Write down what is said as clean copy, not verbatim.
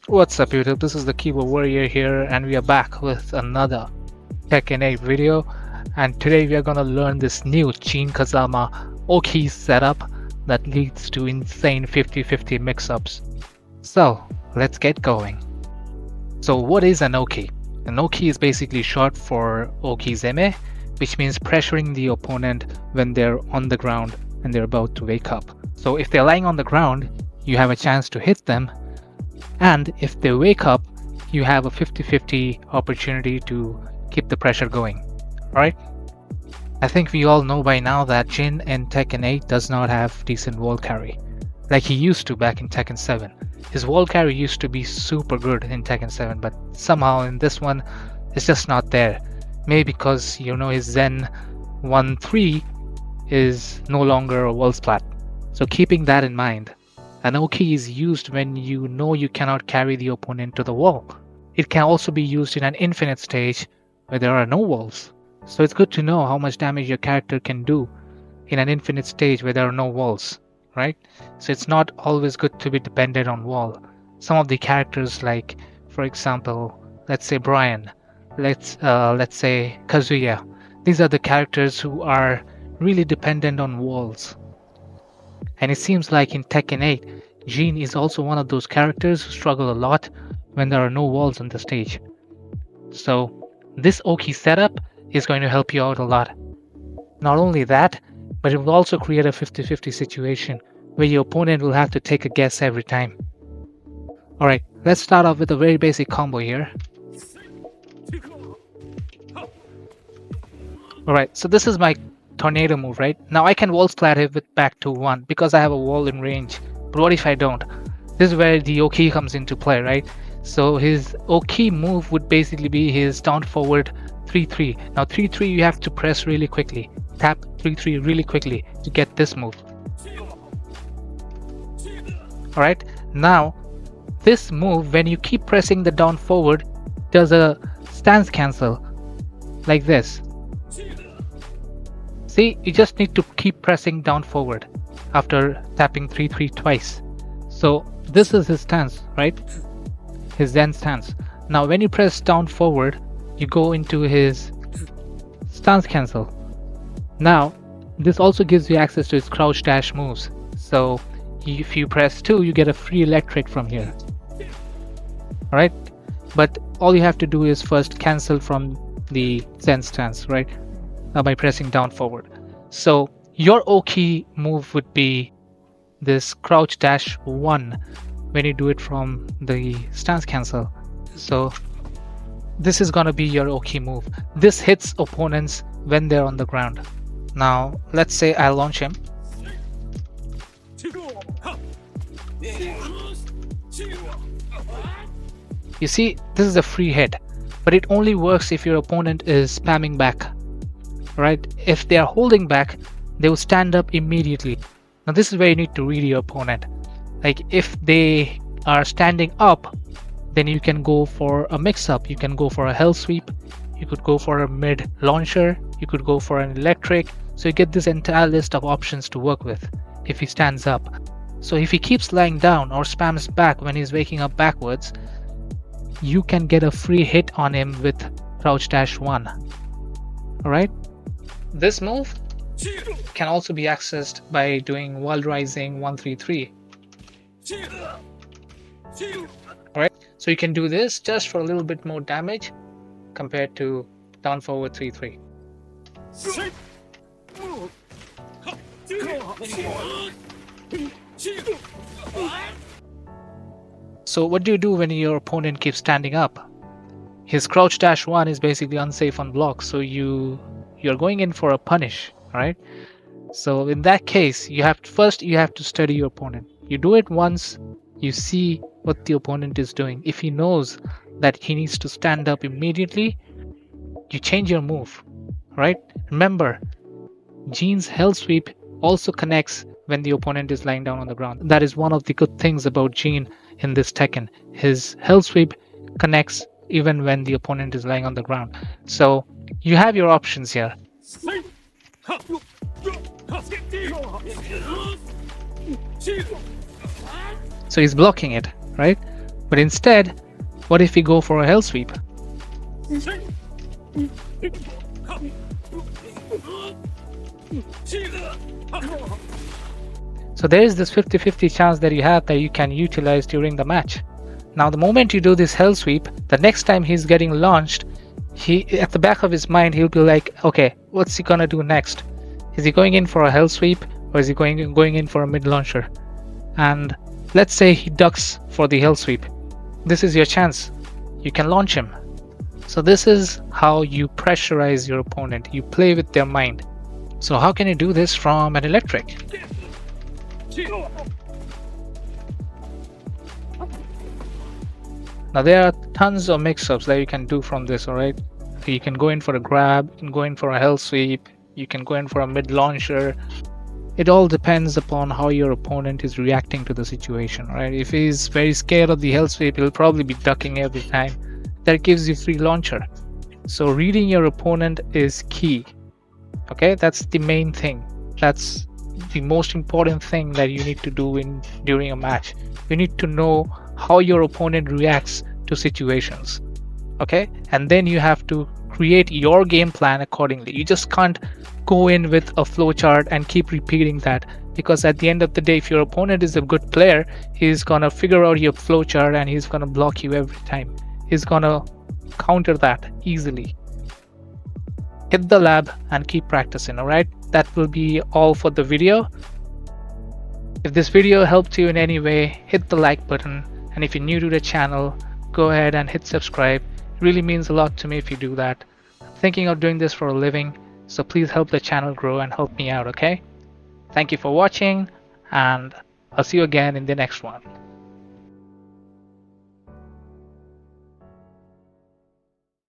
What's up YouTube, this is the Keyboard Warrior here and we are back with another Tekken 8 video, and today we are gonna learn this new Jin Kazama Oki setup that leads to insane 50-50 mix-ups. So let's get going. So what is an Oki? An Oki is basically short for Okizeme, which means pressuring the opponent when they're on the ground and they're about to wake up. So if they're lying on the ground, you have a chance to hit them, and if they wake up, you have a 50-50 opportunity to keep the pressure going. Alright? I think we all know by now that Jin in Tekken 8 does not have decent wall carry, like he used to back in Tekken 7. His wall carry used to be super good in Tekken 7, but somehow in this one, it's just not there. Maybe because, his Zen 1-3 is no longer a wall splat. So keeping that in mind, an Oki is used when you know you cannot carry the opponent to the wall. It can also be used in an infinite stage where there are no walls. So it's good to know how much damage your character can do in an infinite stage where there are no walls, right? So it's not always good to be dependent on wall. Some of the characters, like for example, let's say Brian, let's say Kazuya. These are the characters who are really dependent on walls. And it seems like in Tekken 8, Jin is also one of those characters who struggle a lot when there are no walls on the stage. So this Oki setup is going to help you out a lot. Not only that, but it will also create a 50-50 situation where your opponent will have to take a guess every time. Alright, let's start off with a very basic combo here. Alright, so this is my tornado move, right? Now I can wall splat it with back to 1 because I have a wall in range. But what if I don't? This is where the Oki comes into play, right? So his Oki move would basically be his down forward 3-3. Now 3-3 you have to press really quickly. Tap 3-3 really quickly to get this move. Alright, now this move, when you keep pressing the down forward, does a stance cancel like this. See, you just need to keep pressing down forward after tapping 3-3 twice. So this is his stance, right? His Zen stance. Now when you press down forward, you go into his stance cancel. Now this also gives you access to his crouch dash moves. So if you press 2, you get a free electric from here. Alright? But all you have to do is first cancel from the Zen stance, right? By pressing down forward. So your Oki move would be this crouch dash 1 when you do it from the stance cancel. So this is gonna be your Oki move. This hits opponents when they're on the ground. Now let's say I launch him. You see, this is a free hit, but it only works if your opponent is spamming back. Right? If they are holding back, they will stand up immediately. Now this is where you need to read your opponent. Like if they are standing up, then you can go for a mix-up. You can go for a hell sweep, you could go for a mid launcher, you could go for an electric. So you get this entire list of options to work with if he stands up. So if he keeps lying down or spams back when he's waking up backwards, you can get a free hit on him with crouch dash 1. Alright? This move can also be accessed by doing wall rising 1-3-3. Alright, so you can do this just for a little bit more damage compared to down forward 3-3. So what do you do when your opponent keeps standing up? His crouch dash 1 is basically unsafe on block, so you're going in for a punish, right? So in that case, you have to study your opponent. You do it once, you see what the opponent is doing. If he knows that he needs to stand up immediately, you change your move, right? Remember, Jin's hell sweep also connects when the opponent is lying down on the ground. That is one of the good things about Jin in this Tekken. His hell sweep connects even when the opponent is lying on the ground. So you have your options here. So he's blocking it, right? But instead, what if we go for a hell sweep? So there is this 50-50 chance that you have that you can utilize during the match. Now the moment you do this hell sweep, the next time he's getting launched, he at the back of his mind he'll be like, okay, what's he gonna do next? Is he going in for a hell sweep, or is he going in for a mid launcher? And let's say he ducks for the hell sweep. This is your chance. You can launch him. So this is how you pressurize your opponent. You play with their mind. So how can you do this from an electric? Now there are tons of mix-ups that you can do from this, alright? You can go in for a grab, you can go in for a hell sweep, you can go in for a mid launcher. It all depends upon how your opponent is reacting to the situation, right? If he's very scared of the hell sweep, he'll probably be ducking every time. That gives you free launcher. So reading your opponent is key. Okay, that's the main thing. That's the most important thing that you need to do during a match. You need to know how your opponent reacts to situations. Okay, and then you have to create your game plan accordingly. You just can't go in with a flowchart and keep repeating that, because at the end of the day, if your opponent is a good player, he's gonna figure out your flowchart and he's gonna block you every time. He's gonna counter that easily. Hit the lab and keep practicing. Alright, that will be all for the video. If this video helped you in any way, hit the like button, and if you're new to the channel, go ahead and hit subscribe. It really means a lot to me if you do that. I'm thinking of doing this for a living, so please help the channel grow and help me out, okay? Thank you for watching, and I'll see you again in the next one.